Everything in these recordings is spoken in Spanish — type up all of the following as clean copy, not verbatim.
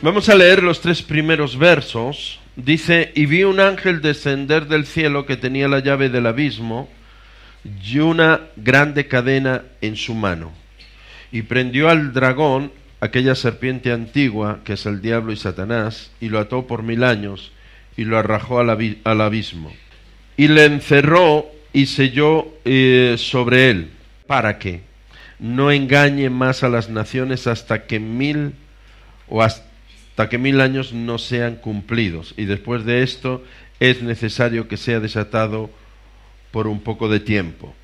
Vamos a leer los 3 primeros versos. Dice: y vi un ángel descender del cielo que tenía la llave del abismo y una grande cadena en su mano. Y prendió al dragón, aquella serpiente antigua, que es el diablo y Satanás, y lo ató por 1000 años, y lo arrojó al abismo. Y le encerró y selló sobre él, para que no engañe más a las naciones hasta que 1000 años no sean cumplidos. Y después de esto es necesario que sea desatado por un poco de tiempo.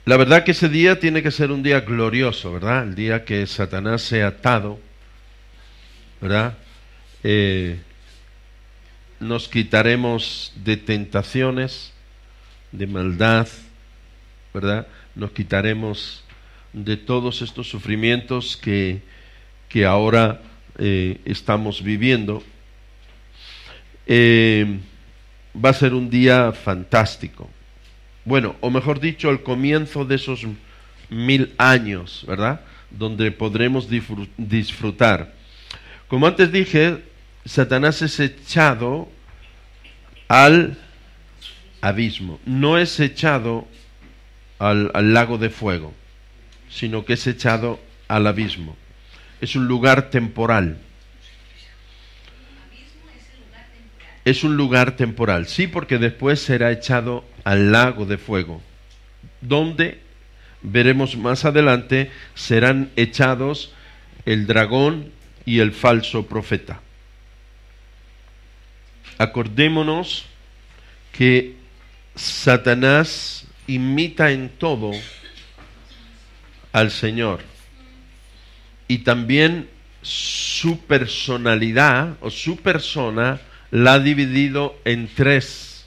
La verdad que ese día tiene que ser un día glorioso, ¿verdad? El día que Satanás sea atado, ¿verdad? Nos quitaremos de tentaciones, de maldad, ¿verdad? Nos quitaremos de todos estos sufrimientos que ahora estamos viviendo. Va a ser un día fantástico. Bueno, o mejor dicho, el comienzo de esos 1000 años, ¿verdad? Donde podremos disfrutar. Como antes dije, Satanás es echado al abismo. No es echado al lago de fuego, sino que es echado al abismo. Es un lugar temporal. Es un lugar temporal, sí, porque después será echado al lago de fuego, donde veremos más adelante serán echados el dragón y el falso profeta. Acordémonos que Satanás imita en todo al Señor, y también su personalidad o su persona la ha dividido en 3,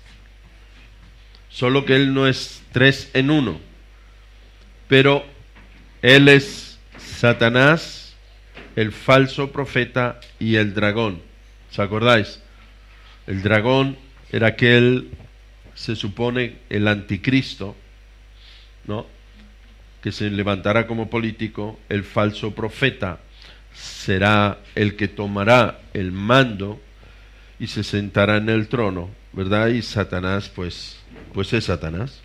solo que él no es 3 en 1, pero él es Satanás, el falso profeta y el dragón. ¿Se acordáis? El dragón era aquel, se supone, el anticristo, ¿no?, que se levantará como político. El falso profeta será el que tomará el mando y se sentará en el trono, ¿verdad? Y Satanás, pues es Satanás.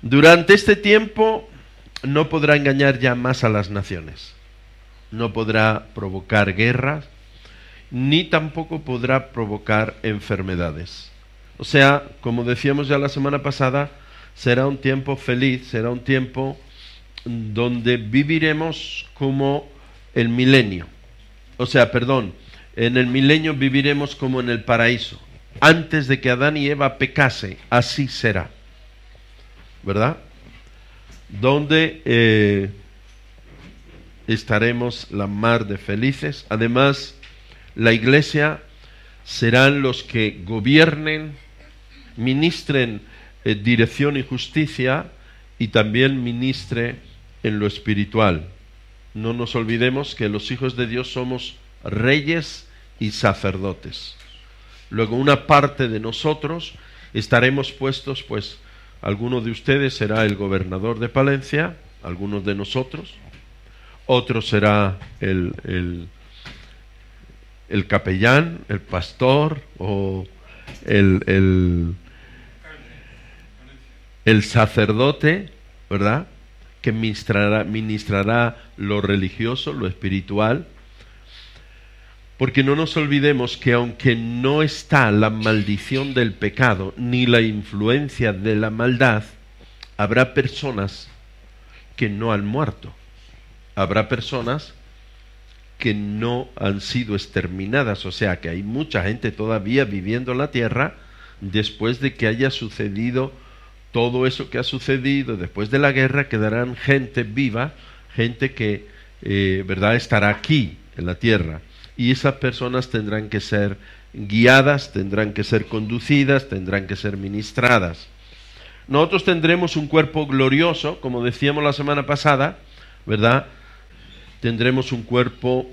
Durante este tiempo no podrá engañar ya más a las naciones, no podrá provocar guerras, ni tampoco podrá provocar enfermedades. O sea, como decíamos ya la semana pasada, será un tiempo feliz, será un tiempo donde viviremos como el milenio. O sea, perdón, en el milenio viviremos como en el paraíso. Antes de que Adán y Eva pecase, así será, ¿verdad? Donde estaremos la mar de felices. Además, la iglesia serán los que gobiernen, ministren dirección y justicia, y también ministre en lo espiritual. No nos olvidemos que los hijos de Dios somos reyes y sacerdotes. Luego, una parte de nosotros estaremos puestos, pues alguno de ustedes será el gobernador de Palencia, algunos de nosotros, otro será el capellán, el pastor o el sacerdote, ¿verdad?, que ministrará lo religioso, lo espiritual. Porque no nos olvidemos que aunque no está la maldición del pecado ni la influencia de la maldad, habrá personas que no han muerto. Habrá personas que no han sido exterminadas. O sea que hay mucha gente todavía viviendo en la tierra después de que haya sucedido todo eso que ha sucedido. Después de la guerra quedarán gente viva, gente que, ¿verdad?, estará aquí en la tierra. Y esas personas tendrán que ser guiadas, tendrán que ser conducidas, tendrán que ser ministradas. Nosotros tendremos un cuerpo glorioso, como decíamos la semana pasada, ¿verdad? Tendremos un cuerpo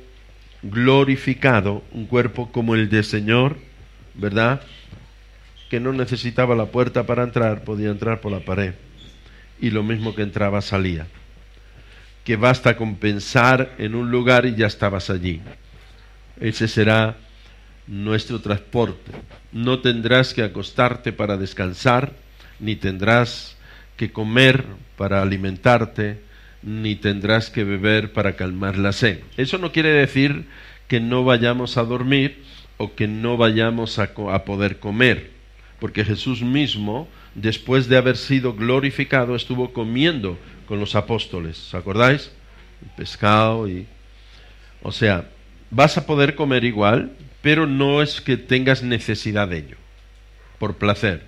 glorificado, un cuerpo como el del Señor, ¿verdad?, que no necesitaba la puerta para entrar, podía entrar por la pared, y lo mismo que entraba salía. que basta con pensar en un lugar y ya estabas allí. Ese será nuestro transporte. No tendrás que acostarte para descansar, ni tendrás que comer para alimentarte, ni tendrás que beber para calmar la sed. Eso no quiere decir que no vayamos a dormir o que no vayamos a poder comer, porque Jesús mismo, después de haber sido glorificado, estuvo comiendo con los apóstoles. ¿Os acordáis? El pescado y... O sea, vas a poder comer igual, pero no es que tengas necesidad de ello, por placer.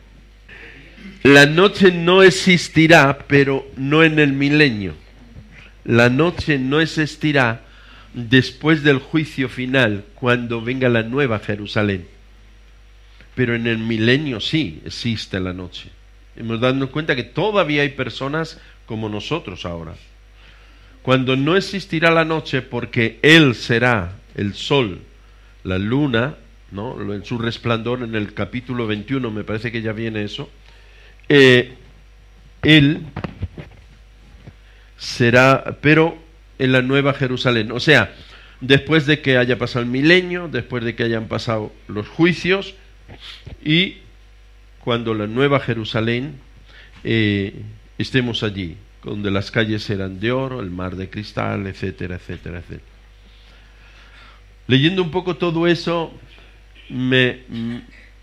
La noche no existirá, pero no en el milenio. La noche no existirá después del juicio final, cuando venga la nueva Jerusalén. Pero en el milenio sí existe la noche. Hemos dado cuenta que todavía hay personas como nosotros ahora. Cuando no existirá la noche, porque Él será el sol, la luna, ¿no? En su resplandor, en el capítulo 21, me parece que ya viene eso. Él será, pero en la nueva Jerusalén. O sea, después de que haya pasado el milenio, después de que hayan pasado los juicios, y cuando la nueva Jerusalén estemos allí, donde las calles serán de oro, el mar de cristal, etcétera, etcétera, etcétera. Leyendo un poco todo eso, me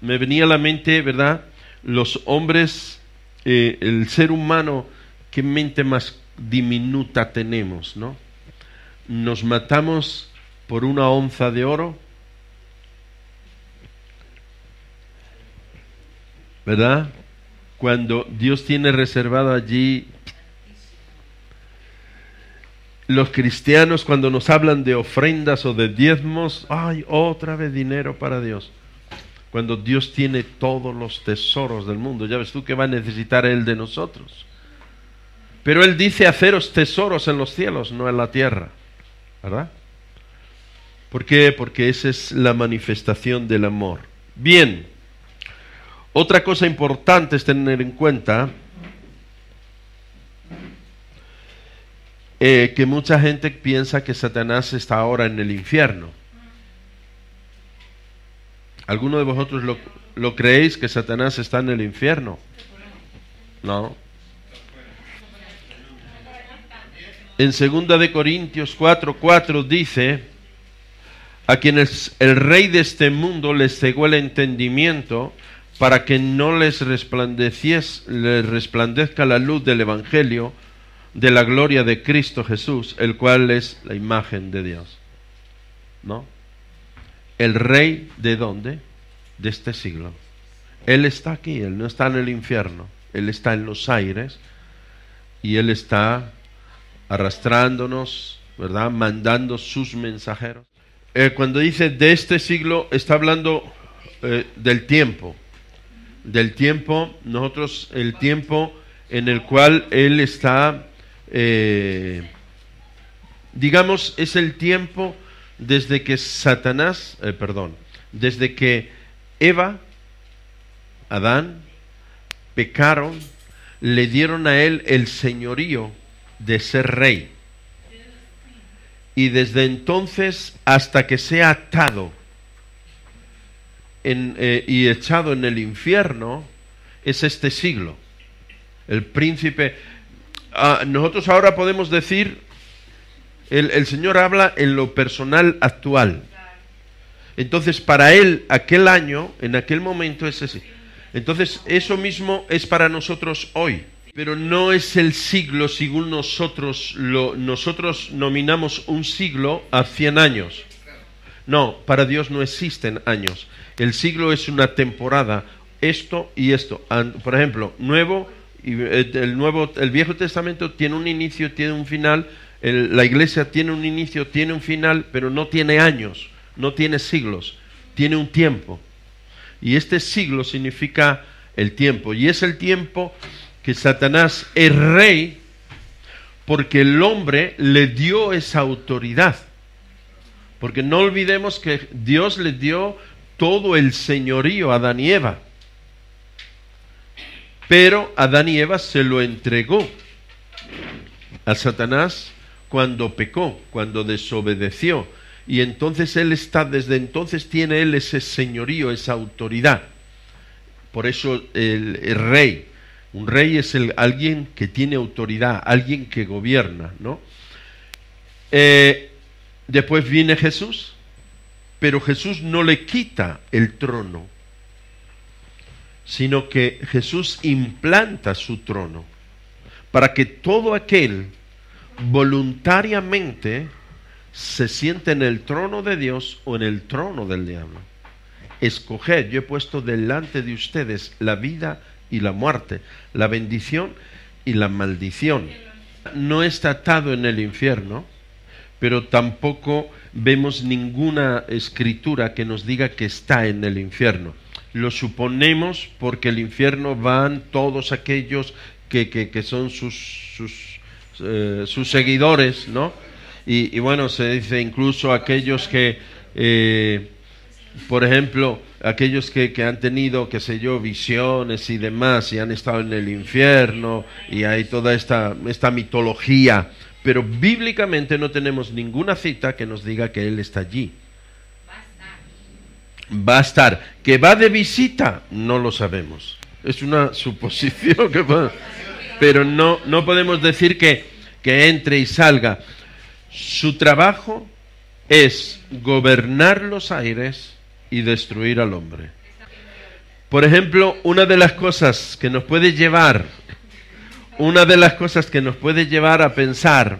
venía a la mente, ¿verdad? Los hombres, el ser humano, qué mente más diminuta tenemos, ¿no? Nos matamos por una onza de oro, ¿verdad? Cuando Dios tiene reservado allí. Los cristianos, cuando nos hablan de ofrendas o de diezmos, ¡ay, otra vez dinero para Dios! Cuando Dios tiene todos los tesoros del mundo, ya ves tú que va a necesitar Él de nosotros. Pero Él dice haceros tesoros en los cielos, no en la tierra, ¿verdad? ¿Por qué? Porque esa es la manifestación del amor. Bien, otra cosa importante es tener en cuenta que mucha gente piensa que Satanás está ahora en el infierno. ¿Alguno de vosotros lo creéis que Satanás está en el infierno? No. En 2 de Corintios 4:4 dice: a quienes el rey de este mundo les cegó el entendimiento para que no les resplandezca la luz del Evangelio de la gloria de Cristo Jesús, el cual es la imagen de Dios. ¿No? El rey, ¿de dónde? De este siglo. Él está aquí, Él no está en el infierno, Él está en los aires y Él está arrastrándonos, ¿verdad? Mandando sus mensajeros. Cuando dice de este siglo, está hablando del tiempo. Del tiempo, nosotros, el tiempo en el cual Él está... digamos, es el tiempo desde que desde que Eva, Adán, pecaron, le dieron a él el señorío de ser rey. Y desde entonces hasta que sea atado y echado en el infierno, es este siglo. El príncipe... nosotros ahora podemos decir, el Señor habla en lo personal actual. Entonces, para Él, aquel año, en aquel momento es ese. Entonces, eso mismo es para nosotros hoy. Pero no es el siglo según nosotros nominamos un siglo a 100 años. No, para Dios no existen años. El siglo es una temporada, esto y esto. Por ejemplo, el Viejo Testamento tiene un inicio, tiene un final. La Iglesia tiene un inicio, tiene un final, pero no tiene años, no tiene siglos, tiene un tiempo. Y este siglo significa el tiempo. Y es el tiempo que Satanás es rey porque el hombre le dio esa autoridad. Porque no olvidemos que Dios le dio todo el señorío a Adán y Eva. Pero Adán y Eva se lo entregó a Satanás cuando pecó, cuando desobedeció. Y entonces desde entonces tiene él ese señorío, esa autoridad. Por eso el rey, un rey es alguien que tiene autoridad, alguien que gobierna, ¿no? Después viene Jesús, pero Jesús no le quita el trono, sino que Jesús implanta su trono para que todo aquel voluntariamente se siente en el trono de Dios o en el trono del diablo. Escoged, yo he puesto delante de ustedes la vida y la muerte, la bendición y la maldición. No está atado en el infierno, pero tampoco vemos ninguna escritura que nos diga que está en el infierno. Lo suponemos porque el infierno van todos aquellos que son sus seguidores, ¿no? Y bueno, se dice incluso aquellos que, por ejemplo, aquellos que han tenido, qué sé yo, visiones y demás, y han estado en el infierno, y hay toda esta mitología, pero bíblicamente no tenemos ninguna cita que nos diga que Él está allí. Va a estar. ¿Que va de visita? No lo sabemos. Es una suposición, pero no podemos decir que entre y salga. Su trabajo es gobernar los aires y destruir al hombre. Por ejemplo, una de las cosas que nos puede llevar a pensar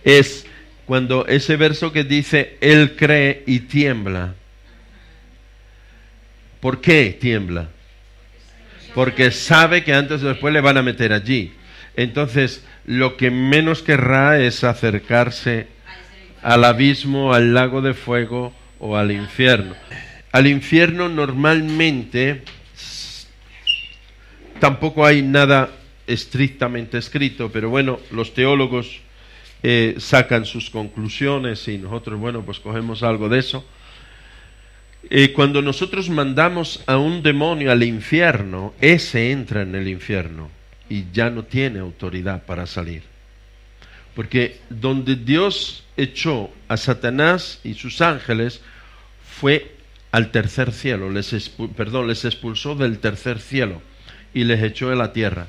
es cuando ese verso que dice, Él cree y tiembla. ¿Por qué tiembla? Porque sabe que antes o después le van a meter allí. Entonces, lo que menos querrá es acercarse al abismo, al lago de fuego o al infierno. Al infierno normalmente tampoco hay nada estrictamente escrito, pero bueno, los teólogos sacan sus conclusiones y nosotros, bueno, pues cogemos algo de eso. Cuando nosotros mandamos a un demonio al infierno, ese entra en el infierno y ya no tiene autoridad para salir. Porque donde Dios echó a Satanás y sus ángeles fue al tercer cielo, les expulsó del tercer cielo y les echó de la tierra.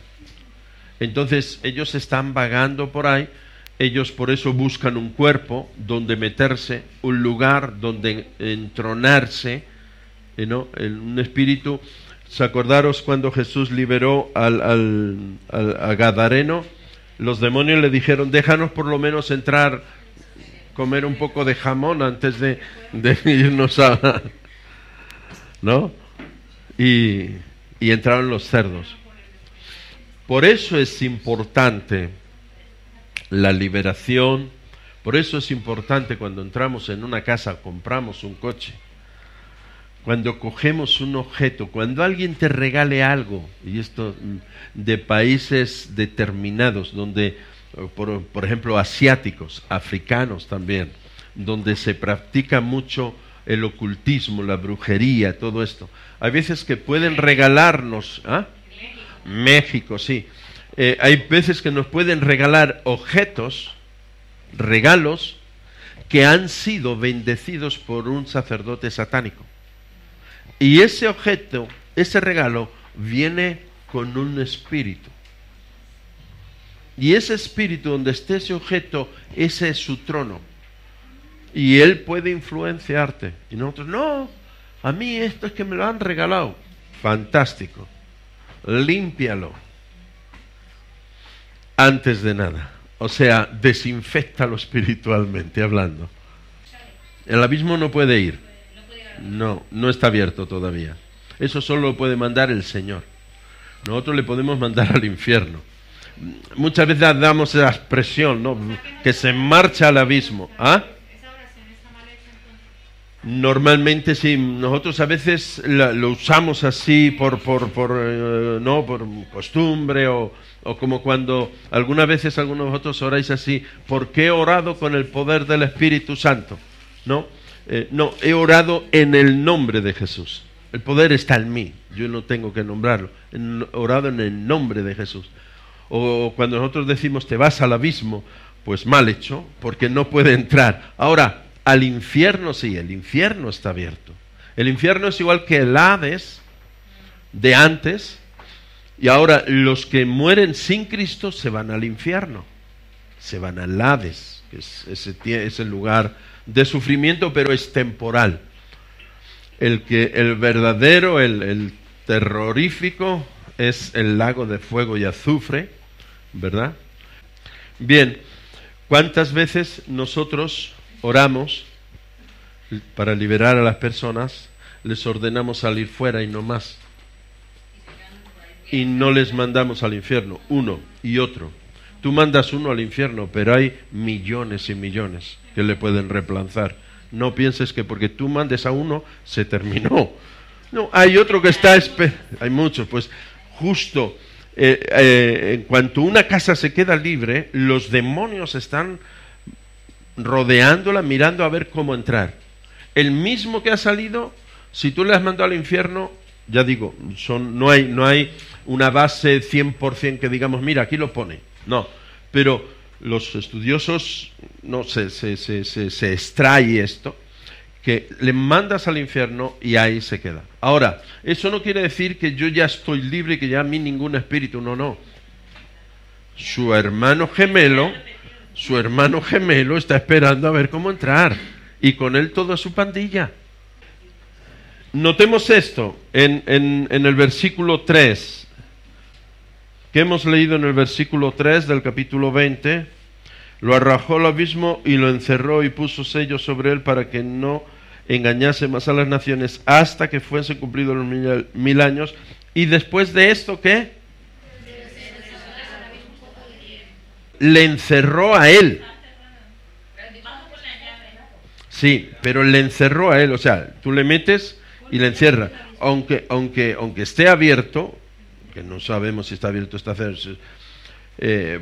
Entonces ellos están vagando por ahí, ellos por eso buscan un cuerpo donde meterse, un lugar donde entronarse, ¿no? Un espíritu. ¿Acordaros cuando Jesús liberó al Gadareno? Los demonios le dijeron, déjanos por lo menos entrar, comer un poco de jamón antes de irnos a... ¿no? Y entraron los cerdos. Por eso es importante la liberación, por eso es importante cuando entramos en una casa, compramos un coche, cuando cogemos un objeto, cuando alguien te regale algo, y esto de países determinados, donde, por ejemplo, asiáticos, africanos también, donde se practica mucho el ocultismo, la brujería, todo esto. Hay veces que pueden regalarnos, ¿ah? México, sí. Hay veces que nos pueden regalar regalos que han sido bendecidos por un sacerdote satánico. Y ese objeto, ese regalo, viene con un espíritu. Y ese espíritu, donde esté ese objeto, ese es su trono. Y él puede influenciarte. Y nosotros, no, a mí esto es que me lo han regalado. Fantástico. Límpialo. Antes de nada. O sea, desinféctalo espiritualmente hablando. El abismo no puede ir. No está abierto todavía. Eso solo lo puede mandar el Señor. Nosotros le podemos mandar al infierno. Muchas veces damos esa expresión, ¿no? Que se marcha al abismo. ¿Ah? Normalmente sí, nosotros a veces lo usamos así por costumbre o como cuando algunas veces algunos de vosotros oráis así, porque he orado con el poder del Espíritu Santo, ¿no? No, he orado en el nombre de Jesús. El poder está en mí, yo no tengo que nombrarlo. He orado en el nombre de Jesús. O cuando nosotros decimos te vas al abismo, pues mal hecho, porque no puede entrar. Ahora, al infierno sí, el infierno está abierto. El infierno es igual que el Hades de antes, y ahora los que mueren sin Cristo se van al infierno, se van al Hades, que es el lugar de sufrimiento, pero es temporal. El verdadero, el terrorífico, es el lago de fuego y azufre, ¿verdad? Bien, ¿cuántas veces nosotros oramos para liberar a las personas, les ordenamos salir fuera y no más? Y no les mandamos al infierno, uno y otro. Tú mandas uno al infierno, pero hay millones y millones que le pueden reemplazar. No pienses que porque tú mandes a uno, se terminó. No, hay otro que está... hay muchos, pues justo en cuanto una casa se queda libre, los demonios están rodeándola, mirando a ver cómo entrar. El mismo que ha salido, si tú le has mandado al infierno, ya digo, no hay una base 100% que digamos, mira, aquí lo pone. No, pero los estudiosos, no se extrae esto, que le mandas al infierno y ahí se queda. Ahora, eso no quiere decir que yo ya estoy libre y que ya a mí ningún espíritu, no. Su hermano gemelo está esperando a ver cómo entrar, y con él toda su pandilla. Notemos esto en el versículo 3, que hemos leído en el versículo 3 del capítulo 20. Lo arrojó al abismo y lo encerró y puso sellos sobre él para que no engañase más a las naciones hasta que fuesen cumplidos los 1000 años. Y después de esto, ¿qué? Le encerró a él. Sí, pero le encerró a él. O sea, tú le metes y le encierra. Aunque esté abierto, que no sabemos si está abierto o está cerrado.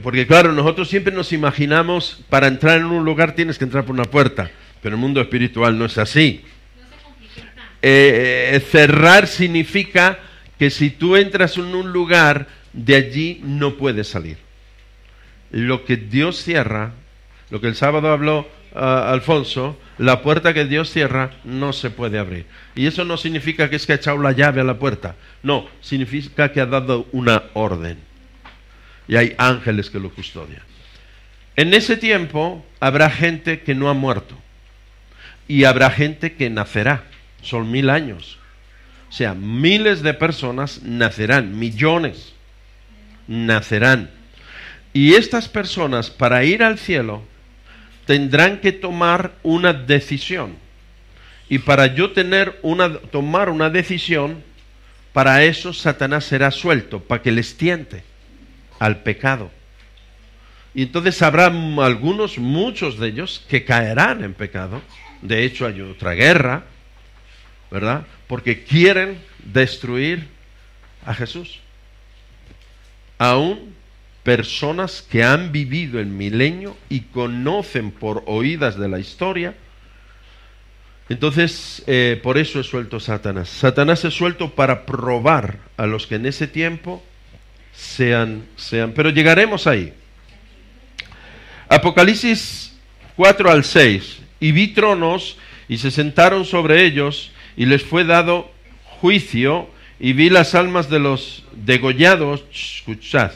Porque claro, nosotros siempre nos imaginamos, para entrar en un lugar tienes que entrar por una puerta, pero el mundo espiritual no es así. Cerrar significa que si tú entras en un lugar, de allí no puedes salir. Lo que Dios cierra, lo que el sábado habló Alfonso, la puerta que Dios cierra no se puede abrir. Y eso no significa que es que ha echado la llave a la puerta, no, significa que ha dado una orden. Y hay ángeles que lo custodian. En ese tiempo habrá gente que no ha muerto. Y habrá gente que nacerá. Son 1000 años. O sea, miles de personas nacerán. Millones nacerán. Y estas personas, para ir al cielo, tendrán que tomar una decisión. Y para yo tomar una decisión, para eso Satanás será suelto, para que les tiente al pecado. Y entonces habrá muchos de ellos que caerán en pecado. De hecho hay otra guerra, ¿verdad? Porque quieren destruir a Jesús. Aún personas que han vivido el milenio y conocen por oídas de la historia. Entonces, por eso es suelto Satanás. Satanás es suelto para probar a los que en ese tiempo sean, pero llegaremos ahí. Apocalipsis 4 al 6. Y vi tronos y se sentaron sobre ellos y les fue dado juicio, y vi las almas de los degollados, escuchad,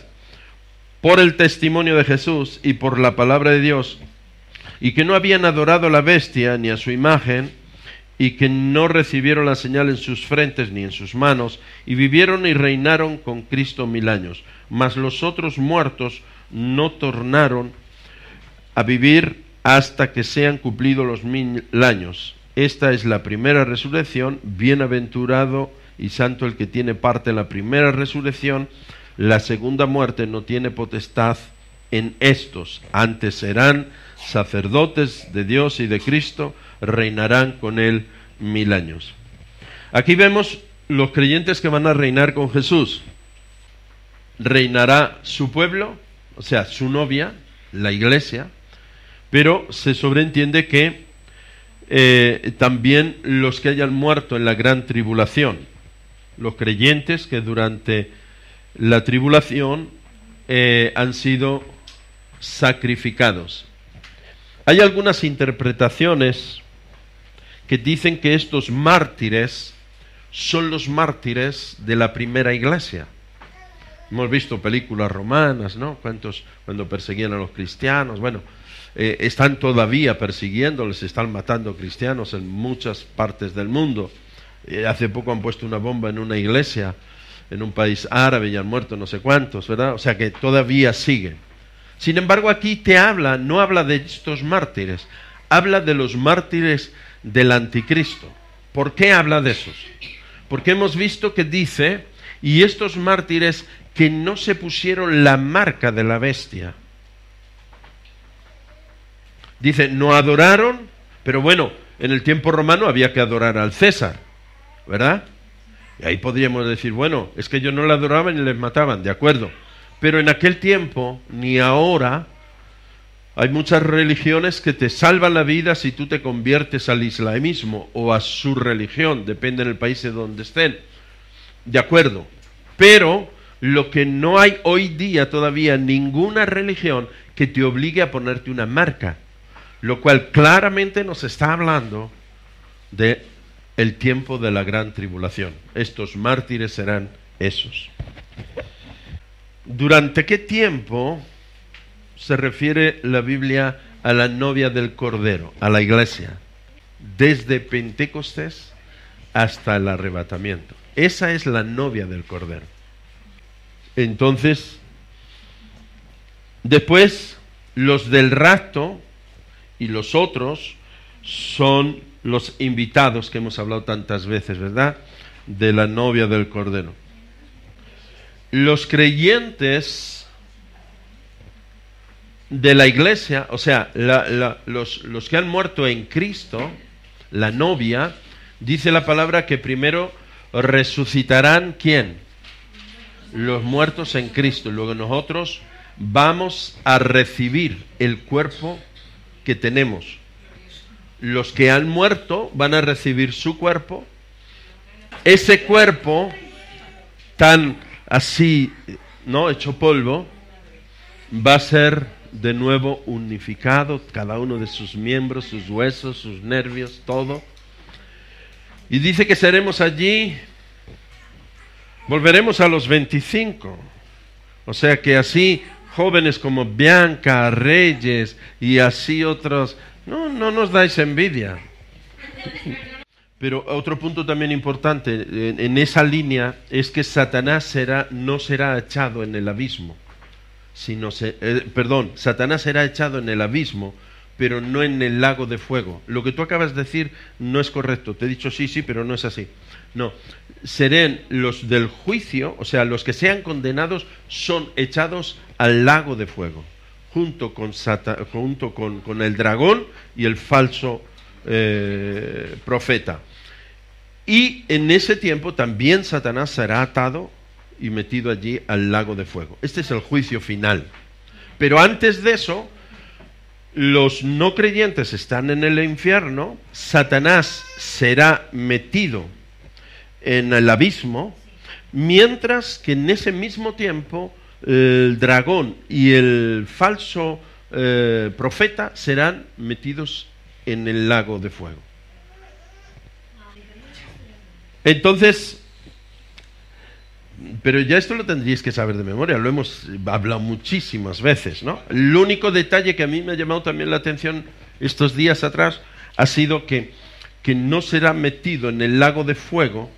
por el testimonio de Jesús y por la palabra de Dios, y que no habían adorado a la bestia ni a su imagen, y que no recibieron la señal en sus frentes ni en sus manos, y vivieron y reinaron con Cristo 1000 años. Mas los otros muertos no tornaron a vivir hasta que sean cumplidos los 1000 años. Esta es la primera resurrección. Bienaventurado y santo el que tiene parte en la primera resurrección. La segunda muerte no tiene potestad en estos. Antes serán sacerdotes de Dios y de Cristo, reinarán con él 1000 años. Aquí vemos los creyentes que van a reinar con Jesús. Reinará su pueblo, o sea, su novia, la iglesia, pero se sobreentiende que también los que hayan muerto en la gran tribulación, los creyentes que durante la tribulación han sido sacrificados. Hay algunas interpretaciones que dicen que estos mártires son los mártires de la primera iglesia. Hemos visto películas romanas, ¿no? Cuando perseguían a los cristianos. Bueno, están todavía persiguiéndoles, están matando cristianos en muchas partes del mundo. Hace poco han puesto una bomba en una iglesia en un país árabe y han muerto no sé cuántos, ¿verdad? O sea que todavía siguen. Sin embargo, aquí no habla de estos mártires, habla de los mártires del anticristo. ¿Por qué habla de esos? Porque hemos visto que dice, y estos mártires que no se pusieron la marca de la bestia. Dice, no adoraron, pero bueno, en el tiempo romano había que adorar al César, ¿verdad? Y ahí podríamos decir, bueno, es que ellos no le adoraban y les mataban, de acuerdo. Pero en aquel tiempo, ni ahora, hay muchas religiones que te salvan la vida si tú te conviertes al islamismo o a su religión, depende del país de donde estén. De acuerdo. Pero lo que no hay hoy día todavía ninguna religión que te obligue a ponerte una marca, lo cual claramente nos está hablando de el tiempo de la gran tribulación. Estos mártires serán esos. ¿Durante qué tiempo se refiere la Biblia a la novia del Cordero, a la iglesia? Desde Pentecostés hasta el arrebatamiento. Esa es la novia del Cordero. Entonces, después, los del rapto y los otros son los invitados que hemos hablado tantas veces, ¿verdad? De la novia del Cordero. Los creyentes de la iglesia, o sea, los que han muerto en Cristo, la novia, dice la palabra que primero resucitarán, ¿quién? Los muertos en Cristo. Luego nosotros vamos a recibir el cuerpo que tenemos. Los que han muerto van a recibir su cuerpo. Ese cuerpo tan así, ¿no?, hecho polvo, va a ser de nuevo unificado, cada uno de sus miembros, sus huesos, sus nervios, todo. Y dice que seremos allí, volveremos a los 25. O sea que así, jóvenes como Bianca, Reyes y así otros, no nos dais envidia. Pero otro punto también importante en esa línea es que Satanás no será echado en el abismo, Satanás será echado en el abismo, pero no en el lago de fuego. Lo que tú acabas de decir no es correcto. Te he dicho sí, pero no es así. No, serán los del juicio, o sea, los que sean condenados son echados al lago de fuego, junto con el dragón y el falso profeta. Y en ese tiempo también Satanás será atado y metido allí al lago de fuego. Este es el juicio final. Pero antes de eso, los no creyentes están en el infierno, Satanás será metido en el abismo, mientras que en ese mismo tiempo el dragón y el falso profeta serán metidos en el lago de fuego. Entonces, pero ya esto lo tendríais que saber de memoria, lo hemos hablado muchísimas veces, ¿no? El único detalle que a mí me ha llamado también la atención estos días atrás ha sido que no será metido en el lago de fuego,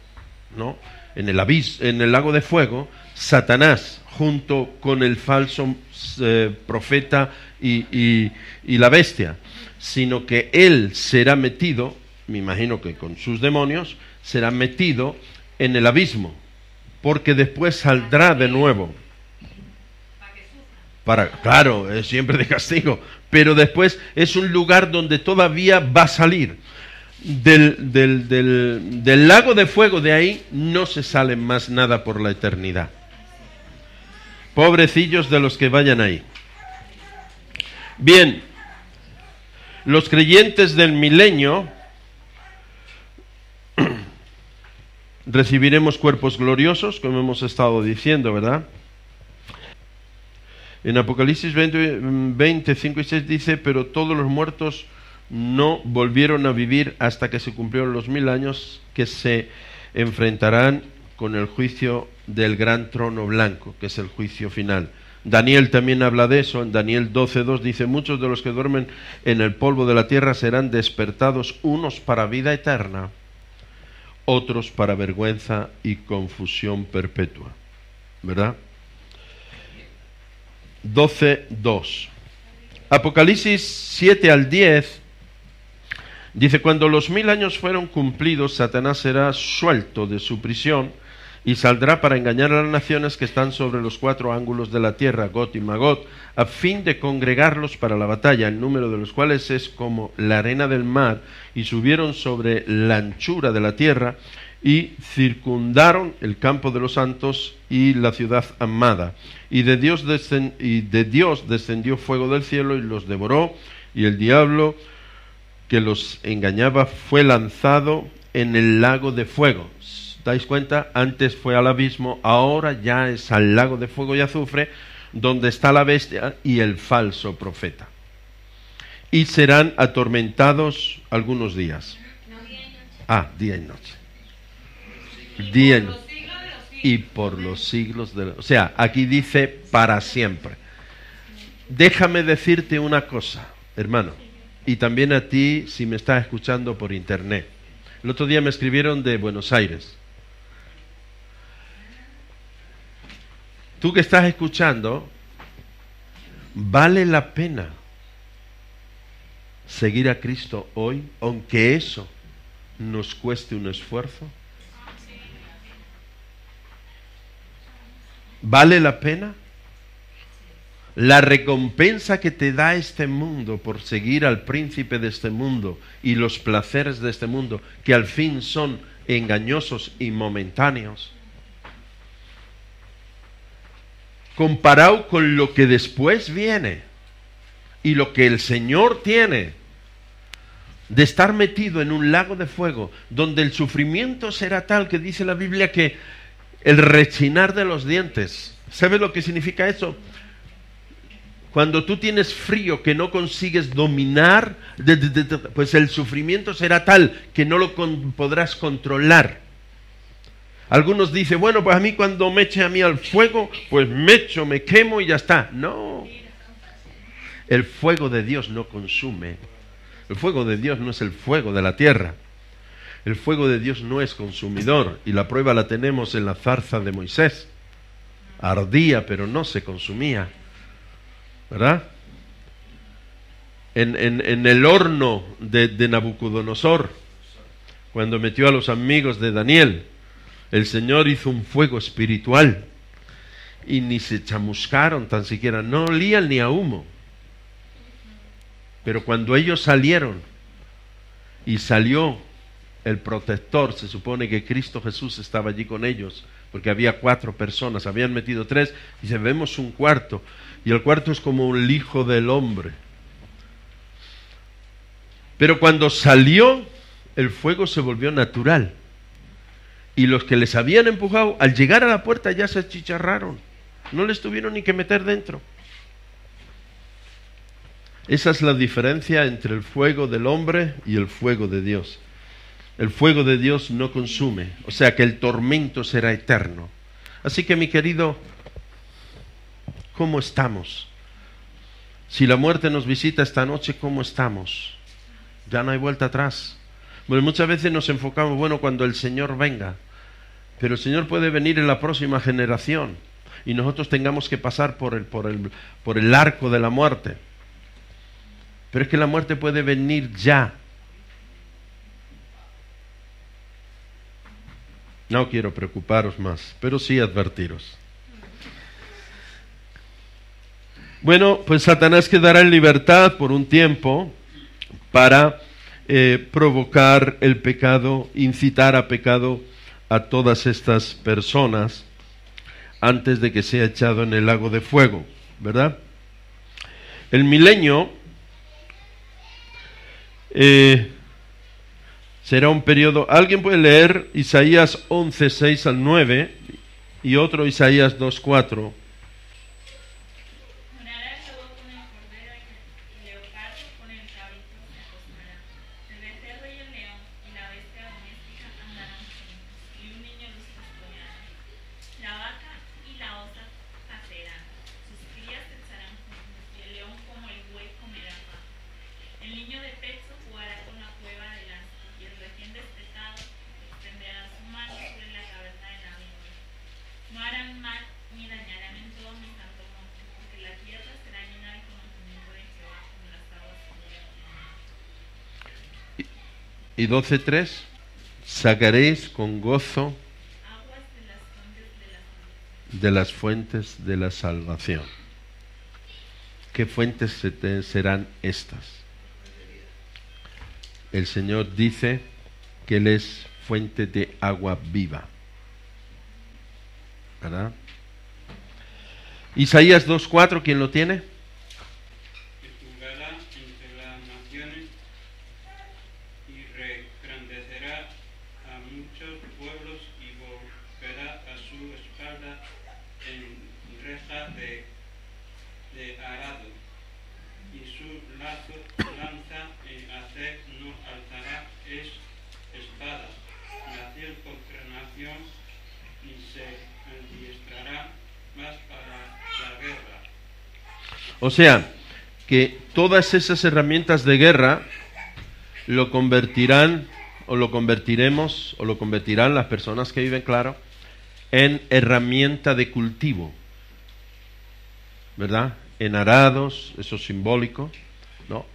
¿no?, en el lago de fuego, Satanás junto con el falso profeta y la bestia, sino que él será metido, me imagino que con sus demonios, será metido en el abismo, porque después saldrá de nuevo. Claro, es siempre de castigo, pero después es un lugar donde todavía va a salir. Del lago de fuego, de ahí no se sale más nada por la eternidad. Pobrecillos de los que vayan ahí. Bien, los creyentes del milenio recibiremos cuerpos gloriosos, como hemos estado diciendo, ¿verdad? En Apocalipsis 20, 5 y 6 dice, pero todos los muertos no volvieron a vivir hasta que se cumplieron los 1000 años, que se enfrentarán con el juicio del gran trono blanco, que es el juicio final. Daniel también habla de eso. En Daniel 12:2 dice, muchos de los que duermen en el polvo de la tierra serán despertados, unos para vida eterna, otros para vergüenza y confusión perpetua. ¿Verdad? 12:2. Apocalipsis 7 al 10 dice, cuando los 1000 años fueron cumplidos, Satanás será suelto de su prisión y saldrá para engañar a las naciones que están sobre los 4 ángulos de la tierra, Gog y Magog, a fin de congregarlos para la batalla, el número de los cuales es como la arena del mar, y subieron sobre la anchura de la tierra y circundaron el campo de los santos y la ciudad amada. Y de Dios descendió fuego del cielo y los devoró, y el diablo que los engañaba fue lanzado en el lago de fuego. ¿Dais cuenta? Antes fue al abismo, ahora ya es al lago de fuego y azufre, donde está la bestia y el falso profeta. Y serán atormentados algunos días. Día y noche. Día y noche. Y por los siglos de los... O sea, aquí dice para siempre. Déjame decirte una cosa, hermano, y también a ti si me estás escuchando por internet. El otro día me escribieron de Buenos Aires. Tú que estás escuchando, ¿vale la pena seguir a Cristo hoy, aunque eso nos cueste un esfuerzo? ¿Vale la pena? La recompensa que te da este mundo por seguir al príncipe de este mundo y los placeres de este mundo, que al fin son engañosos y momentáneos, comparado con lo que después viene y lo que el Señor tiene de estar metido en un lago de fuego, donde el sufrimiento será tal que dice la Biblia que el rechinar de los dientes. ¿Sabes lo que significa eso? Cuando tú tienes frío que no consigues dominar, pues el sufrimiento será tal que no lo podrás controlar. Algunos dicen, bueno, pues a mí cuando me eche a mí al fuego, pues me echo, me quemo y ya está. No. El fuego de Dios no consume. El fuego de Dios no es el fuego de la tierra. El fuego de Dios no es consumidor. Y la prueba la tenemos en la zarza de Moisés. Ardía, pero no se consumía. ¿Verdad? En el horno de Nabucodonosor, cuando metió a los amigos de Daniel, el Señor hizo un fuego espiritual y ni se chamuscaron tan siquiera, no olían ni a humo. Pero cuando ellos salieron y salió el protector, se supone que Cristo Jesús estaba allí con ellos, porque había 4 personas, habían metido 3, y dice, vemos un cuarto, y el cuarto es como el Hijo del Hombre. Pero cuando salió, el fuego se volvió natural. Y los que les habían empujado, al llegar a la puerta ya se achicharraron. No les tuvieron ni que meter dentro. Esa es la diferencia entre el fuego del hombre y el fuego de Dios. El fuego de Dios no consume, o sea que el tormento será eterno. Así que, mi querido, ¿cómo estamos? Si la muerte nos visita esta noche, ¿cómo estamos? Ya no hay vuelta atrás. Bueno, muchas veces nos enfocamos, bueno, cuando el Señor venga. Pero el Señor puede venir en la próxima generación y nosotros tengamos que pasar por el arco de la muerte. Pero es que la muerte puede venir ya. No quiero preocuparos más, pero sí advertiros. Bueno, pues Satanás quedará en libertad por un tiempo para provocar el pecado, incitar a pecado a todas estas personas antes de que sea echado en el lago de fuego, ¿verdad? El milenio será un periodo... ¿Alguien puede leer Isaías 11, 6 al 9 y otro Isaías 2, 4? Y 12:3, sacaréis con gozo aguas de las fuentes de la salvación. de las fuentes de la salvación. ¿Qué fuentes serán estas? El Señor dice que Él es fuente de agua viva, ¿verdad? Isaías 2:4, ¿quién lo tiene? Que juzgará entre las naciones y regrandecerá a muchos pueblos y volverá a su espalda en reja de arado y su lanza en hacer no alzará espada, nación contra nación y se adiestrará más para la guerra. O sea, que todas esas herramientas de guerra lo convertirán, o lo convertiremos, o lo convertirán las personas que viven, claro, en herramienta de cultivo, ¿verdad? En arados, eso es simbólico, ¿no?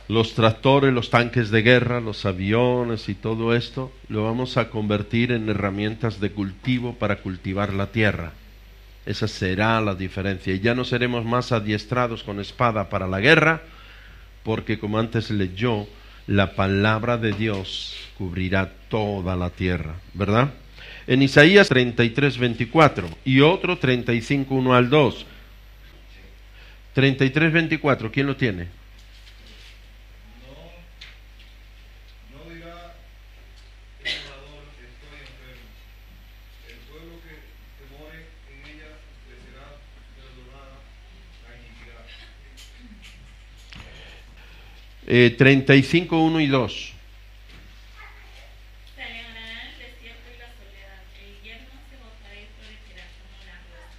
Los tractores, los tanques de guerra, los aviones y todo esto, lo vamos a convertir en herramientas de cultivo para cultivar la tierra. Esa será la diferencia. Y ya no seremos más adiestrados con espada para la guerra, porque como antes leyó, la palabra de Dios cubrirá toda la tierra, ¿verdad? En Isaías 33:24 y otro 35:1-2. 33:24, ¿quién lo tiene? No dirá el orador, estoy enfermo. El pueblo que more en ella le será perdonada la iniquidad. 35:1-2. Se alegrará el desierto y la soledad, el invierno se gozará y florecerá como la rosa.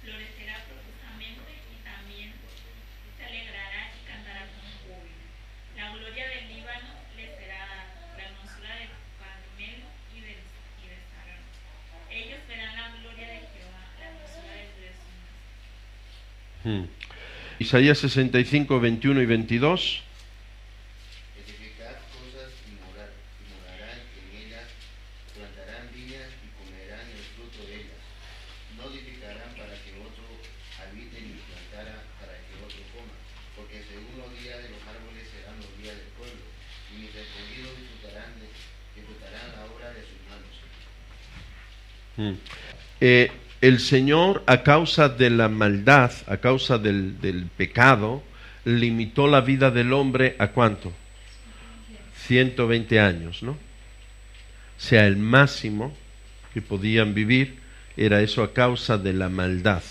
Florecerá profusamente y también se alegrará y cantará con júbilo. La gloria del Líbano le será la hermosura del Carmelo y de Sarón. Ellos verán la gloria de Jehová, la hermosura del Dios de su nación. Isaías 65:21-22. Edificad cosas y morarán en ellas, plantarán viñas y comerán el fruto de ellas. No edificarán para que otro habite ni plantara para que otro coma, porque según los días de los árboles serán los días del pueblo, y mis escogidos disfrutarán la obra de sus manos. El Señor, a causa de la maldad, a causa del pecado, limitó la vida del hombre ¿a cuánto? 120 años, ¿no? O sea, el máximo que podían vivir era eso a causa de la maldad.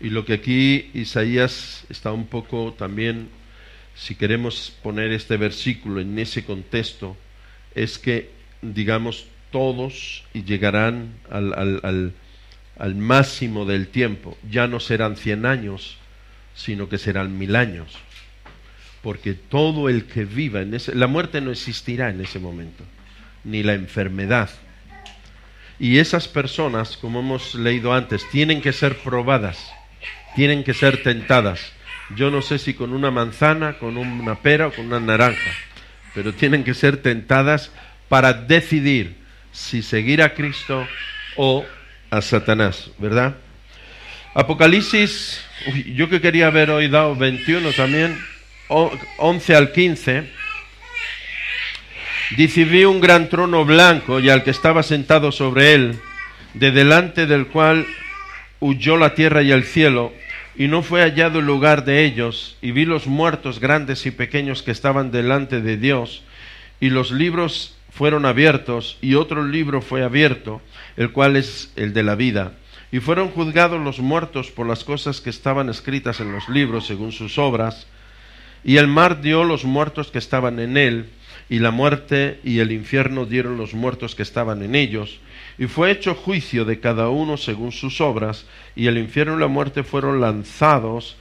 Y lo que aquí Isaías está un poco también, si queremos poner este versículo en ese contexto, es que, digamos, todos llegarán al máximo del tiempo. Ya no serán 100 años, sino que serán 1000 años. Porque todo el que viva en la muerte no existirá en ese momento, ni la enfermedad. Y esas personas, como hemos leído antes, tienen que ser probadas, tienen que ser tentadas. Yo no sé si con una manzana, con una pera o con una naranja, pero tienen que ser tentadas para decidir si seguir a Cristo o a Satanás, ¿verdad? Apocalipsis, yo que quería haber hoy dado 21 también, 11-15, dice: vi un gran trono blanco y al que estaba sentado sobre él, de delante del cual huyó la tierra y el cielo, y no fue hallado el lugar de ellos, y vi los muertos grandes y pequeños que estaban delante de Dios, y los libros fueron abiertos, y otro libro fue abierto, el cual es el de la vida. Y fueron juzgados los muertos por las cosas que estaban escritas en los libros según sus obras. Y el mar dio los muertos que estaban en él, y la muerte y el infierno dieron los muertos que estaban en ellos. Y fue hecho juicio de cada uno según sus obras, y el infierno y la muerte fueron lanzados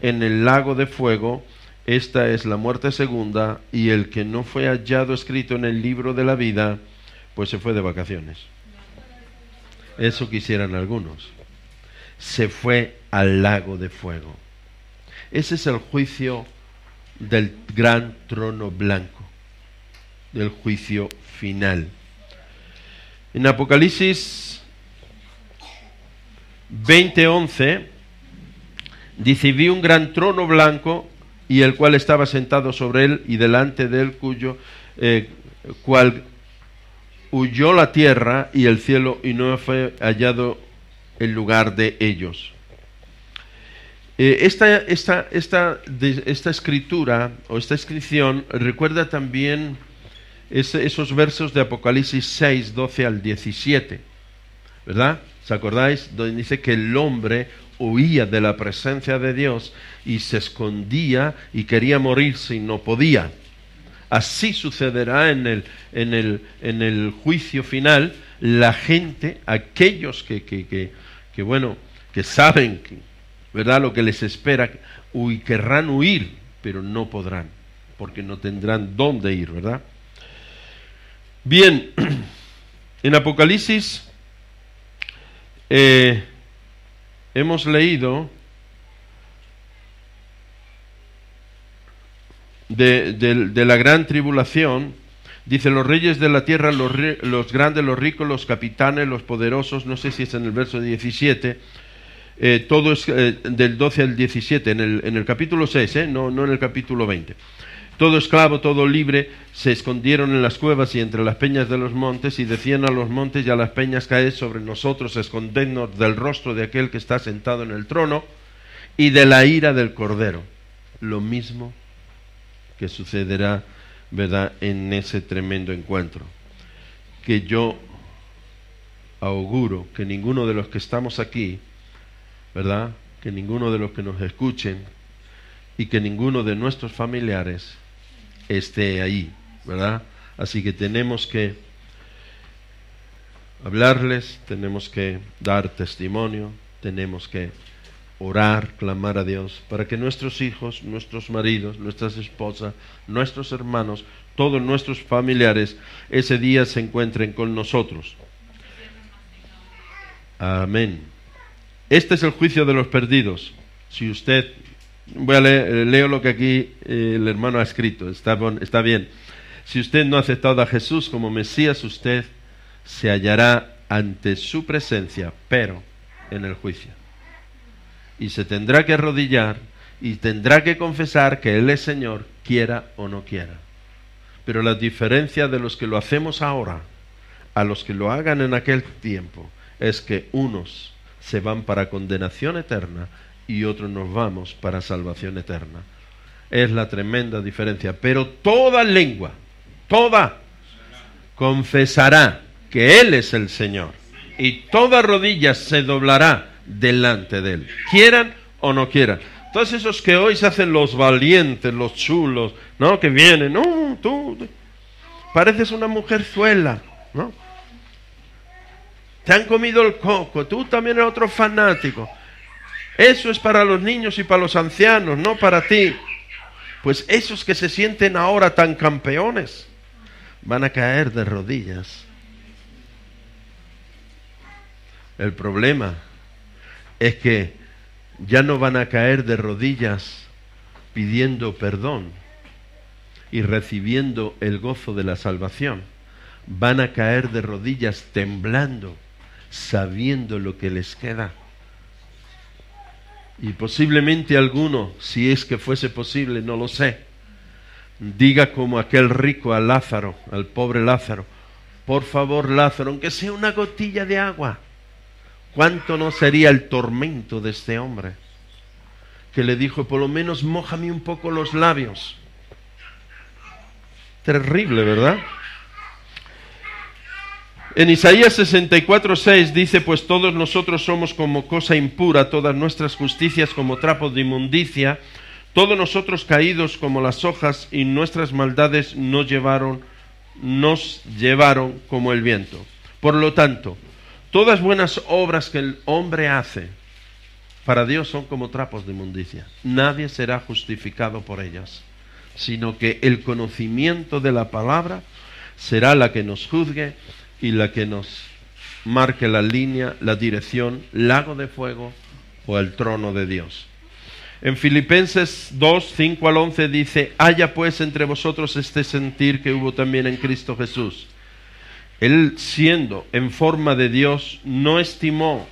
en el lago de fuego. Esta es la muerte segunda, y el que no fue hallado escrito en el libro de la vida, pues se fue de vacaciones. Eso quisieran algunos. Se fue al lago de fuego. Ese es el juicio del gran trono blanco. del juicio final. En Apocalipsis 20:11 dice: y vi un gran trono blanco, y el cual estaba sentado sobre él, y delante de él cual huyó la tierra y el cielo, y no fue hallado el lugar de ellos. Esta escritura o esta inscripción recuerda también esos versos de Apocalipsis 6, 12 al 17, ¿verdad? ¿Se acordáis? Donde dice que el hombre huía de la presencia de Dios y se escondía y quería morirse y no podía. Así sucederá en el juicio final. La gente, aquellos que saben, ¿verdad?, lo que les espera, querrán huir, pero no podrán, porque no tendrán dónde ir, ¿verdad? Bien, en Apocalipsis hemos leído de la gran tribulación. Dice: los reyes de la tierra, los grandes, los ricos, los capitanes, los poderosos, no sé si es en el verso 17, todo es del 12 al 17, en el capítulo 6, no en el capítulo 20. Todo esclavo, todo libre, se escondieron en las cuevas y entre las peñas de los montes, y decían a los montes y a las peñas: caed sobre nosotros, escondednos del rostro de aquel que está sentado en el trono y de la ira del Cordero. Lo mismo que sucederá, ¿verdad?, en ese tremendo encuentro. Que yo auguro que ninguno de los que estamos aquí, ¿verdad?, que ninguno de los que nos escuchen y que ninguno de nuestros familiares esté ahí, ¿verdad? Así que tenemos que hablarles, tenemos que dar testimonio, tenemos que orar, clamar a Dios para que nuestros hijos, nuestros maridos, nuestras esposas, nuestros hermanos, todos nuestros familiares ese día se encuentren con nosotros. Amén. Este es el juicio de los perdidos. Si usted, leo lo que aquí el hermano ha escrito, está bien. Si usted no ha aceptado a Jesús como Mesías, usted se hallará ante su presencia, pero en el juicio. Y se tendrá que arrodillar y tendrá que confesar que Él es Señor, quiera o no quiera. Pero la diferencia de los que lo hacemos ahora a los que lo hagan en aquel tiempo es que unos se van para condenación eterna y otros nos vamos para salvación eterna. Es la tremenda diferencia. Pero toda lengua, toda, confesará que Él es el Señor, y toda rodilla se doblará delante de Él, quieran o no quieran. Todos esos que hoy se hacen los valientes, los chulos, ¿no?, que vienen, no, tú pareces una mujerzuela, ¿no? Te han comido el coco, tú también eres otro fanático. Eso es para los niños y para los ancianos, no para ti. Pues esos que se sienten ahora tan campeones van a caer de rodillas. El problema es que ya no van a caer de rodillas pidiendo perdón y recibiendo el gozo de la salvación. Van a caer de rodillas temblando, sabiendo lo que les queda. Y posiblemente alguno, si es que fuese posible, no lo sé, diga como aquel rico a Lázaro, al pobre Lázaro: por favor, Lázaro, aunque sea una gotilla de agua. ¿Cuánto no sería el tormento de este hombre? Que le dijo: por lo menos mójame un poco los labios. Terrible, ¿verdad? En Isaías 64:6 dice: pues todos nosotros somos como cosa impura, todas nuestras justicias como trapos de inmundicia, todos nosotros caídos como las hojas, y nuestras maldades nos llevaron como el viento. Por lo tanto, todas buenas obras que el hombre hace para Dios son como trapos de inmundicia. Nadie será justificado por ellas, sino que el conocimiento de la palabra será la que nos juzgue y la que nos marque la línea, la dirección, lago de fuego o el trono de Dios. En Filipenses 2, 5 al 11 dice: haya pues entre vosotros este sentir que hubo también en Cristo Jesús. Él, siendo en forma de Dios, no estimó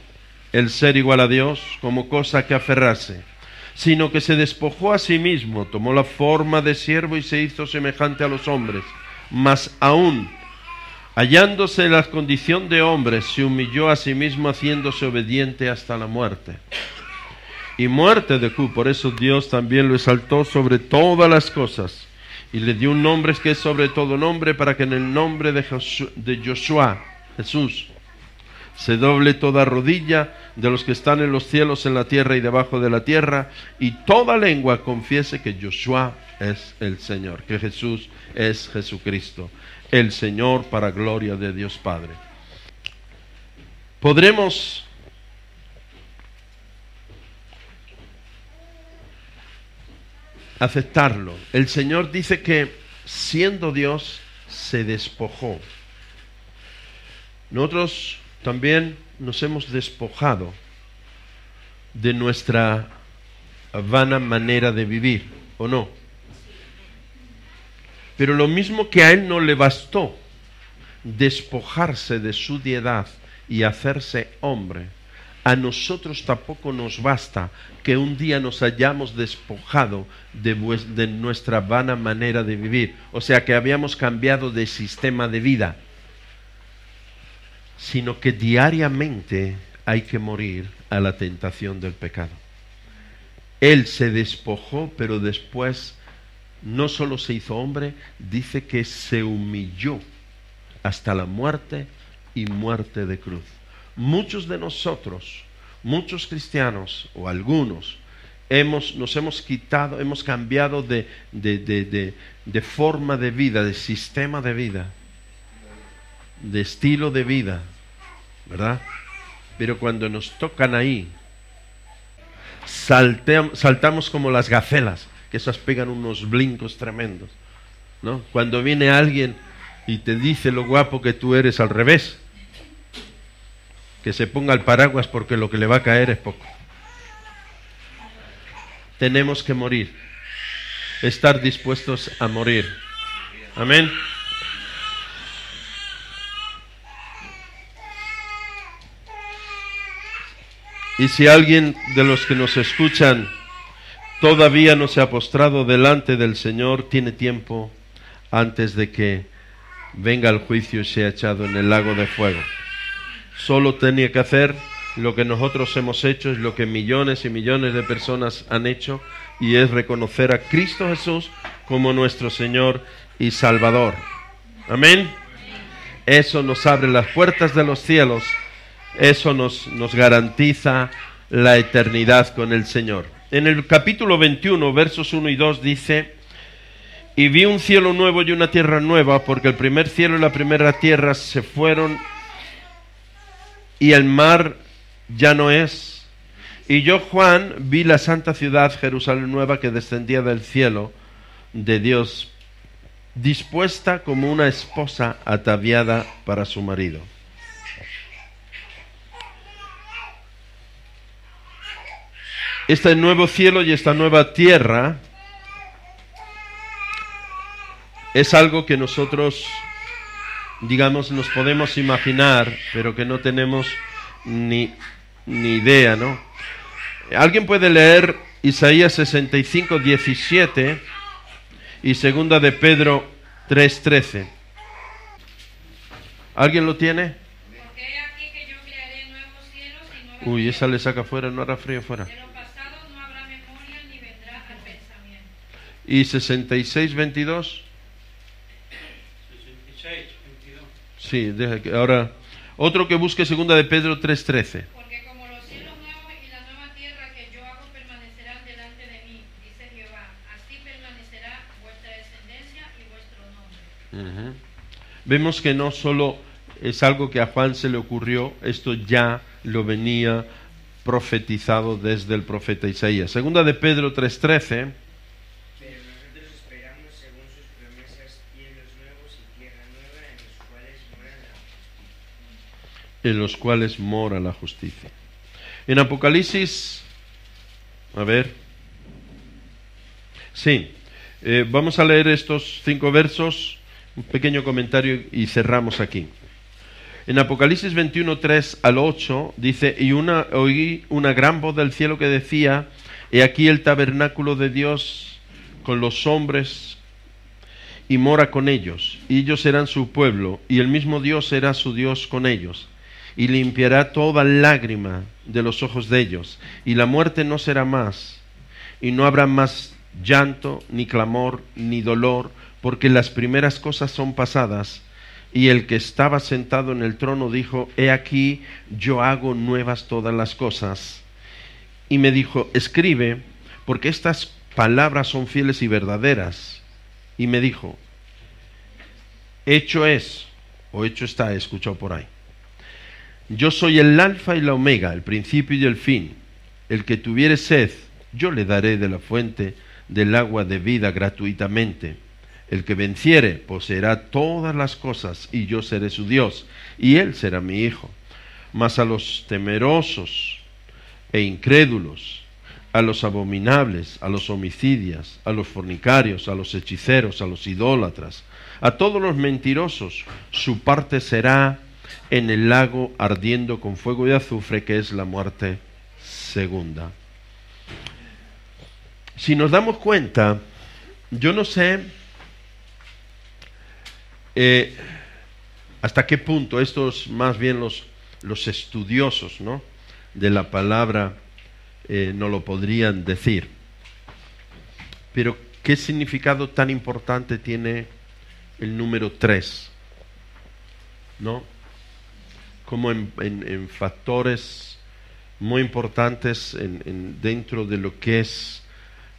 el ser igual a Dios como cosa que aferrarse, sino que se despojó a sí mismo, tomó la forma de siervo y se hizo semejante a los hombres. Mas aún, hallándose en la condición de hombre, se humilló a sí mismo, haciéndose obediente hasta la muerte. Y muerte de cruz. Por eso Dios también lo exaltó sobre todas las cosas y le dio un nombre que es sobre todo nombre, para que en el nombre de Josué, Jesús, se doble toda rodilla de los que están en los cielos, en la tierra y debajo de la tierra, y toda lengua confiese que Josué es el Señor, que Jesús es Jesucristo, el Señor, para gloria de Dios Padre. Podremos aceptarlo. El Señor dice que siendo Dios se despojó. Nosotros también nos hemos despojado de nuestra vana manera de vivir, ¿o no? Pero lo mismo que a Él no le bastó despojarse de su deidad y hacerse hombre, a nosotros tampoco nos basta que un día nos hayamos despojado de nuestra vana manera de vivir, o sea que habíamos cambiado de sistema de vida, sino que diariamente hay que morir a la tentación del pecado. Él se despojó, pero después no solo se hizo hombre, dice que se humilló hasta la muerte y muerte de cruz. Muchos de nosotros, muchos cristianos o algunos, nos hemos quitado, hemos cambiado de forma de vida, de sistema de vida, de estilo de vida, ¿verdad? Pero cuando nos tocan ahí, saltamos como las gacelas, que esas pegan unos brincos tremendos, ¿no? Cuando viene alguien y te dice lo guapo que tú eres, al revés, que se ponga el paraguas porque lo que le va a caer es poco. Tenemos que morir, estar dispuestos a morir. Amén. Y si alguien de los que nos escuchan todavía no se ha postrado delante del Señor, tiene tiempo antes de que venga el juicio y sea echado en el lago de fuego. Solo tenía que hacer lo que nosotros hemos hecho, es lo que millones y millones de personas han hecho, y es reconocer a Cristo Jesús como nuestro Señor y Salvador. Amén. Eso nos abre las puertas de los cielos. Eso nos garantiza la eternidad con el Señor. En el capítulo 21, versos 1 y 2 dice: y vi un cielo nuevo y una tierra nueva, porque el primer cielo y la primera tierra se fueron, y el mar ya no es. Y yo, Juan, vi la santa ciudad, Jerusalén nueva, que descendía del cielo de Dios, dispuesta como una esposa ataviada para su marido. Este nuevo cielo y esta nueva tierra es algo que nosotros, digamos, nos podemos imaginar, pero que no tenemos ni idea, ¿no? ¿Alguien puede leer Isaías 65, 17 y segunda de Pedro 3, 13? ¿Alguien lo tiene? Porque he aquí que yo crearé nuevos cielos y nuevas Uy, tierras. esa le saca fuera, no hará frío fuera. De lo pasado no habrá memoria ni vendrá al pensamiento. ¿Y 66, 22? 66, 22. Sí, deja que ahora... Otro que busque segunda de Pedro 3, 13. Porque como los cielos nuevos y la nueva tierra que yo hago permanecerán delante de mí, dice Jehová, así permanecerá vuestra descendencia y vuestro nombre. Vemos que no solo es algo que a Juan se le ocurrió, esto ya lo venía profetizado desde el profeta Isaías. Segunda de Pedro 3:13. Pero nosotros esperamos según sus promesas cielos nuevos y tierra nueva en los cuales mora la justicia. En Apocalipsis, a ver, Sí. Vamos a leer estos 5 versos, un pequeño comentario y cerramos aquí. En Apocalipsis 21, 3 al 8 dice: y oí una gran voz del cielo que decía: he aquí el tabernáculo de Dios con los hombres, y mora con ellos, y ellos serán su pueblo, y el mismo Dios será su Dios con ellos, y limpiará toda lágrima de los ojos de ellos, y la muerte no será más, y no habrá más llanto, ni clamor, ni dolor, porque las primeras cosas son pasadas. Y el que estaba sentado en el trono dijo: he aquí, yo hago nuevas todas las cosas. Y me dijo: escribe, porque estas palabras son fieles y verdaderas. Y me dijo: hecho es, o hecho está, he escuchado por ahí. Yo soy el alfa y la omega, el principio y el fin. El que tuviere sed, yo le daré de la fuente del agua de vida gratuitamente. El que venciere poseerá todas las cosas, y yo seré su Dios, y él será mi hijo. Mas a los temerosos e incrédulos, a los abominables, a los homicidas, a los fornicarios, a los hechiceros, a los idólatras, a todos los mentirosos, su parte será en el lago ardiendo con fuego y azufre, que es la muerte segunda. Si nos damos cuenta, yo no sé hasta qué punto estos, más bien los estudiosos, ¿no?, de la palabra no lo podrían decir. Pero ¿qué significado tan importante tiene el número 3? ¿No? Como en factores muy importantes dentro de lo que es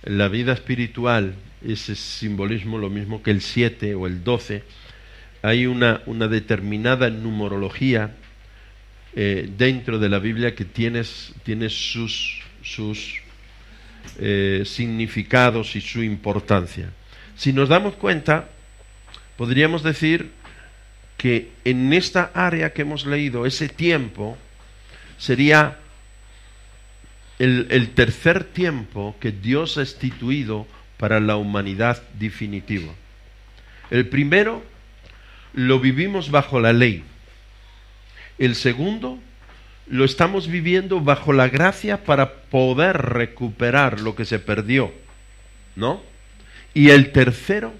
la vida espiritual, ese simbolismo, lo mismo que el 7 o el 12, hay una determinada numerología dentro de la Biblia que tiene sus significados y su importancia. Si nos damos cuenta, podríamos decir que en esta área que hemos leído, ese tiempo sería el tercer tiempo que Dios ha instituido para la humanidad definitivo. El primero lo vivimos bajo la ley. El segundo lo estamos viviendo bajo la gracia para poder recuperar lo que se perdió, ¿no? Y el tercero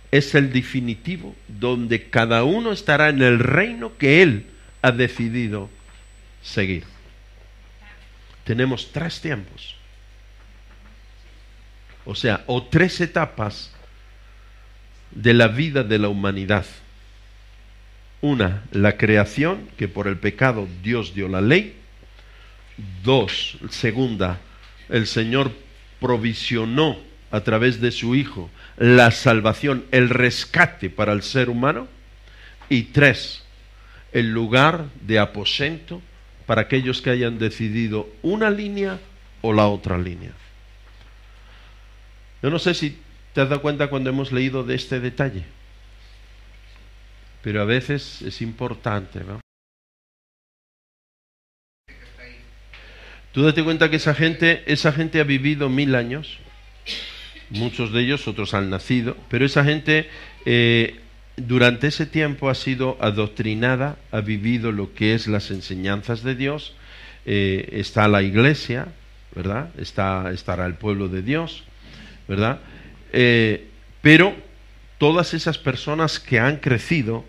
es el definitivo, donde cada uno estará en el reino que Él ha decidido seguir. Tenemos 3 tiempos, o sea, o 3 etapas de la vida de la humanidad. Una, la creación, que por el pecado Dios dio la ley. 2, segunda, el Señor provisionó a través de su Hijo la salvación, el rescate para el ser humano. Y 3, el lugar de aposento para aquellos que hayan decidido una línea o la otra línea. Yo no sé si te has dado cuenta cuando hemos leído de este detalle, pero a veces es importante, ¿no? Tú date cuenta que esa gente ha vivido 1000 años, muchos de ellos, otros han nacido, pero esa gente durante ese tiempo ha sido adoctrinada, ha vivido lo que es las enseñanzas de Dios. Está la iglesia, ¿verdad? Estará el pueblo de Dios, ¿verdad? Pero todas esas personas que han crecido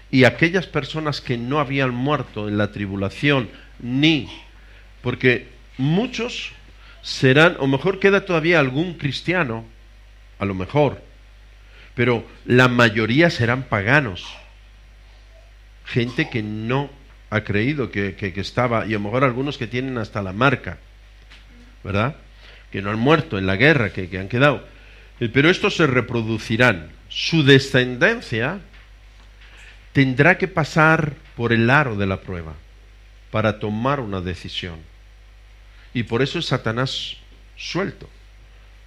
y aquellas personas que no habían muerto en la tribulación, porque muchos serán, o mejor queda todavía algún cristiano, a lo mejor, pero la mayoría serán paganos, gente que no ha creído que estaba, y a lo mejor algunos que tienen hasta la marca, ¿verdad?, que no han muerto en la guerra, que han quedado, pero estos se reproducirán. Su descendencia tendrá que pasar por el aro de la prueba para tomar una decisión, y por eso es Satanás suelto,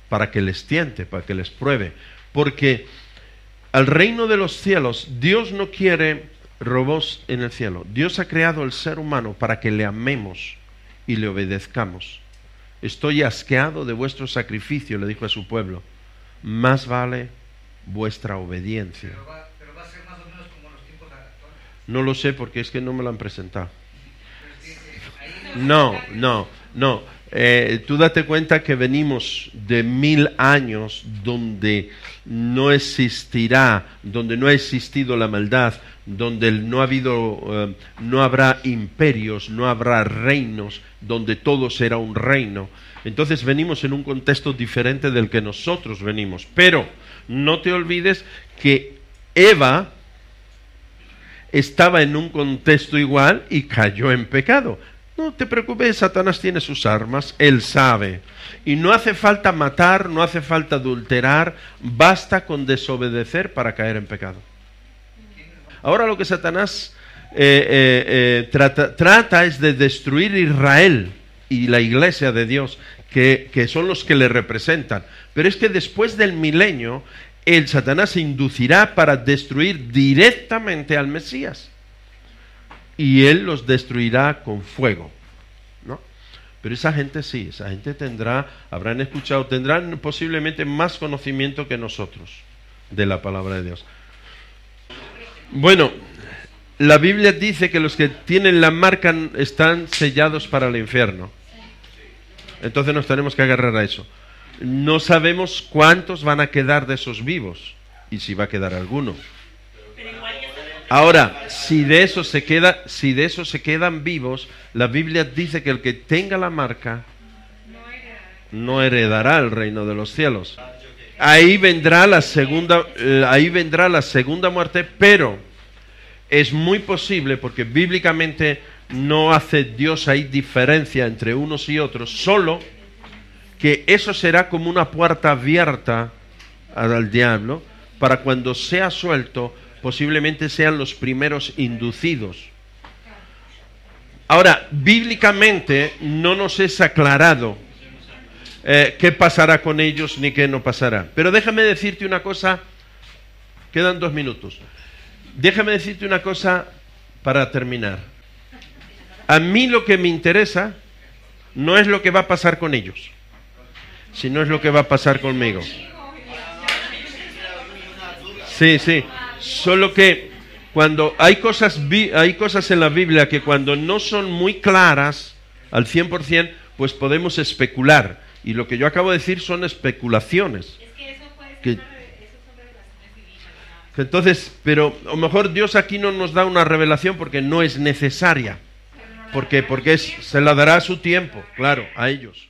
para que les tiente, para que les pruebe, porque al reino de los cielos Dios no quiere robots en el cielo. Dios ha creado al ser humano para que le amemos y le obedezcamos. estoy asqueado de vuestro sacrificio, le dijo a su pueblo. Más vale vuestra obediencia. Pero va a ser más o menos como los tiempos actuales. No lo sé porque es que no me lo han presentado. Ahí No. Tú date cuenta que venimos de 1000 años donde no existirá, donde no ha existido la maldad, donde no habrá imperios, no habrá reinos, donde todo será un reino. Entonces venimos en un contexto diferente del que nosotros venimos. Pero no te olvides que Eva estaba en un contexto igual y cayó en pecado. No te preocupes, Satanás tiene sus armas, él sabe. Y no hace falta matar, no hace falta adulterar, basta con desobedecer para caer en pecado. Ahora lo que Satanás trata es de destruir Israel y la iglesia de Dios, que son los que le representan. Pero es que después del milenio, el Satanás se inducirá para destruir directamente al Mesías. Y él los destruirá con fuego, ¿no? Pero esa gente sí, esa gente tendrán posiblemente más conocimiento que nosotros de la palabra de Dios. Bueno, la Biblia dice que los que tienen la marca están sellados para el infierno. Entonces nos tenemos que agarrar a eso. No sabemos cuántos van a quedar de esos vivos y si va a quedar alguno. Ahora, si de eso se quedan vivos, la Biblia dice que el que tenga la marca no heredará el reino de los cielos. Ahí vendrá la segunda muerte, pero es muy posible, porque bíblicamente no hace Dios ahí diferencia entre unos y otros, solo que eso será como una puerta abierta al diablo, para cuando sea suelto, posiblemente sean los primeros inducidos. Ahora, bíblicamente no nos es aclarado qué pasará con ellos ni qué no pasará. Pero déjame decirte una cosa, quedan 2 minutos. Déjame decirte una cosa para terminar. A mí lo que me interesa no es lo que va a pasar con ellos, sino es lo que va a pasar conmigo. Sí. Solo que cuando hay cosas en la Biblia que cuando no son muy claras al 100%, pues podemos especular. Y lo que yo acabo de decir son especulaciones. Es que eso puede ser eso son revelaciones divinas. Entonces, pero a lo mejor Dios aquí no nos da una revelación porque no es necesaria. Porque se la dará a su tiempo, claro, a ellos.